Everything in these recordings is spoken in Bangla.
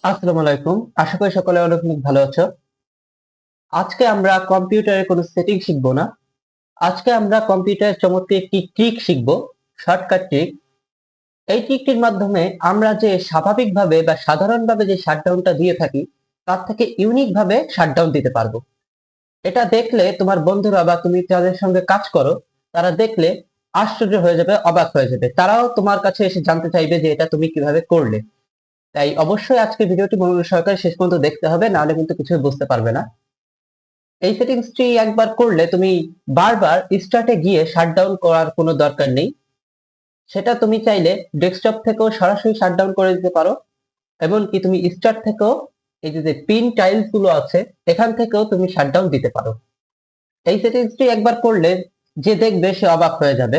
আসসালামু আলাইকুম। আশা করি সকলে অনেক অনেক ভালো আছো। আজকে আমরা কম্পিউটারের কোনো সেটিং শিখবো না। আজকে আমরা কম্পিউটারের চমৎকার একটি ট্রিক শিখবো, শর্টকাট ট্রিক। এই ট্রিকটির মাধ্যমে আমরা যে স্বাভাবিকভাবে বা সাধারণভাবে যে শাটডাউনটা দিয়ে থাকি তার থেকে ইউনিক ভাবে শাটডাউন দিতে পারবো। এটা দেখলে তোমার বন্ধুরা বা তুমি যাদের সঙ্গে কাজ করো তারা দেখলে আশ্চর্য হয়ে যাবে, অবাক হয়ে যাবে। তারাও তোমার কাছে এসে জানতে চাইবে যে এটা তুমি কিভাবে করলে। তাই অবশ্যই আজকে ভিডিওটি মনোযোগ সহকারে শেষ পর্যন্ত দেখতে হবে, নাহলে কিন্তু কিছুই বুঝতে পারবে না। এই সেটিংসটি একবার করলে তুমি বারবার স্টার্টে গিয়ে শাটডাউন করার কোনো দরকার নেই। সেটা তুমি চাইলে ডেস্কটপ থেকেও সরাসরি শাটডাউন করে দিতে পারো, এমনকি তুমি স্টার্ট থেকেও এই যে পিন টাইলস গুলো আছে এখান থেকেও তুমি শাটডাউন দিতে পারো। এই সেটিংসটি একবার করলে যে দেখবে সে অবাক হয়ে যাবে।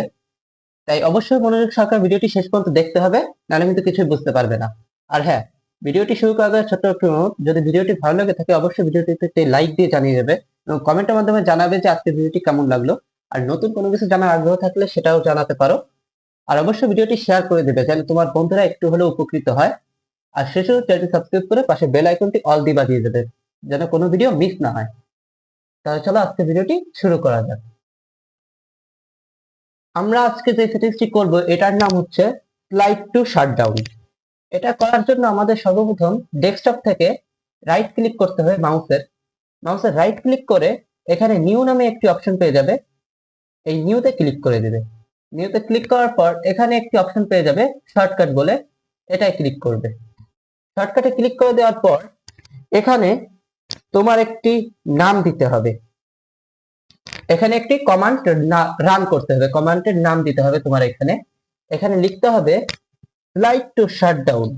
তাই অবশ্যই মনোযোগ সহকারে ভিডিওটি শেষ পর্যন্ত দেখতে হবে, নাহলে কিন্তু কিছুই বুঝতে পারবে না। আর হ্যাঁ, ভিডিওটি শুরু করার আগে ছোট্ট একটু অনুরোধ, যদি ভিডিওটি ভালো লাগে থাকে অবশ্যই ভিডিওটিতে একটি লাইক দিয়ে জানিয়ে দেবে এবং কমেন্টের মাধ্যমে জানাবে যে আজকের ভিডিওটি কেমন লাগলো। আর নতুন কোনো কিছু জানার আগ্রহ থাকলে সেটাও জানাতে পারো। আর অবশ্যই ভিডিওটি শেয়ার করে দেবে যেন তোমার বন্ধুরা একটু হলেও উপকৃত হয়। আর শেষে চ্যানেলটি সাবস্ক্রাইব করে পাশে বেল আইকনটি অল দিয়ে বাজিয়ে দেবে যেন কোনো ভিডিও মিস না হয়। তাহলে চলো আজকে ভিডিওটি শুরু করা যাক। আমরা আজকে যে সেটিংসটি করব এটার নাম হচ্ছে স্লাইড টু শাটডাউন। এটা করার জন্য আমাদের সর্বপ্রথম ডেস্কটপ থেকে রাইট ক্লিক করতে হবে, মাউসের রাইট ক্লিক করে এখানে নিউ নামে একটি অপশন পেয়ে যাবে। এই নিউতে ক্লিক করে দিবে। নিউতে ক্লিক করার পর এখানে একটি অপশন পেয়ে যাবে শর্টকাট বলে, এটাই ক্লিক করবে। শর্টকাটে ক্লিক করে দেওয়ার পর এখানে তোমার একটি নাম দিতে হবে। এখানে একটি কমান্ড রান করতে হবে, কমান্ডের নাম দিতে হবে তোমার। এখানে এখানে লিখতে হবে slide two shutdown.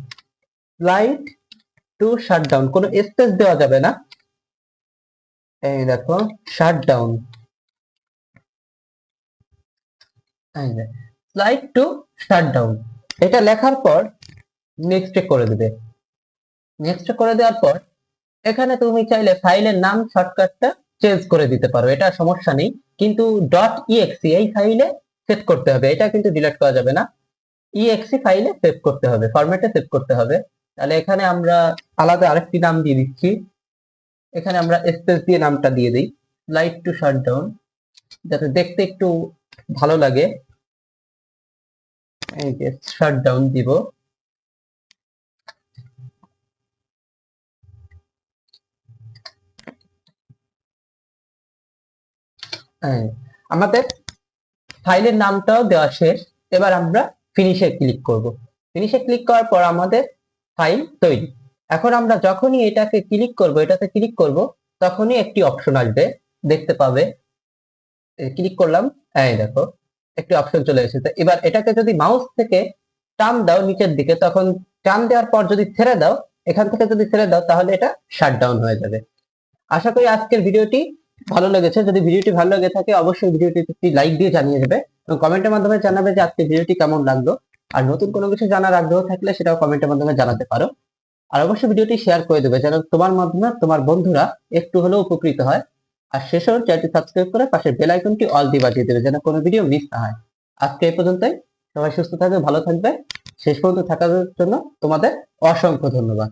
Slide two shutdown, কোনো স্পেস দেওয়া যাবে না। এই দেখো শাটডাউন, স্লাইড টু শাটডাউন, এটা লেখার পর নেক্সট করে দেবে। নেক্সট করে দেওয়ার পর এখানে তুমি চাইলে ফাইলের নাম শর্টকাটটা চেঞ্জ করে দিতে পারো, এটা সমস্যা নেই। কিন্তু .exe এই ফাইলে সেভ করতে হবে, এটা কিন্তু ডিলিট করা যাবে না। exe ফাইলে সেভ করতে হবে, ফরম্যাটে সেভ করতে হবে। তাহলে এখানে আমরা আলাদা আরেকটি নাম দিয়ে দিচ্ছি। এখানে আমরা স্পেস দিয়ে নামটা দিয়ে দিই, স্লাইড টু শাটডাউন, যাতে দেখতে একটু ভালো লাগে। এই যে শাটডাউন দিব। আমাদের ফাইলের নামটাও দেওয়া শেষ। এবার আমরা ফিনিশে ক্লিক করব। ফিনিশে ক্লিক করার পর আমাদের ফাইল তৈরি। এখন আমরা যখনই এটাকে ক্লিক করব, এটাতে ক্লিক করব, তখনই একটি অপশন আসবে, দেখতে পাবে। ক্লিক করলাম, এই দেখো একটি অপশন চলে এসেছে। এবার এটাকে যদি মাউস থেকে টান দাও নিচের দিকে, তখন টান দেওয়ার পর যদি ছেড়ে দাও, এখান থেকে যদি ছেড়ে দাও, তাহলে এটা শাটডাউন হয়ে যাবে। আশা করি আজকের ভিডিওটি ভালো লেগেছে। যদি ভিডিওটি ভালো লেগে থাকে অবশ্যই ভিডিওটি একটি লাইক দিয়ে জানিয়ে দেবে এবং কমেন্টের মাধ্যমে জানাবে যে আজকের ভিডিওটি কেমন লাগলো। আর নতুন কোনো কিছু জানার আগ্রহ থাকলে সেটাও কমেন্টের মাধ্যমে জানাতে পারো। আর অবশ্যই ভিডিওটি শেয়ার করে দেবে যেন তোমার মাধ্যমে তোমার বন্ধুরা একটু হলেও উপকৃত হয়। আর শেষেও চ্যানেলটি সাবস্ক্রাইব করে পাশে বেল আইকনটি অল দিয়ে বাজিয়ে দেবে যেন কোনো ভিডিও মিস না হয়। আজকে এই পর্যন্তই। সবাই সুস্থ থাকবে, ভালো থাকবে। শেষ পর্যন্ত থাকার জন্য তোমাদের অসংখ্য ধন্যবাদ।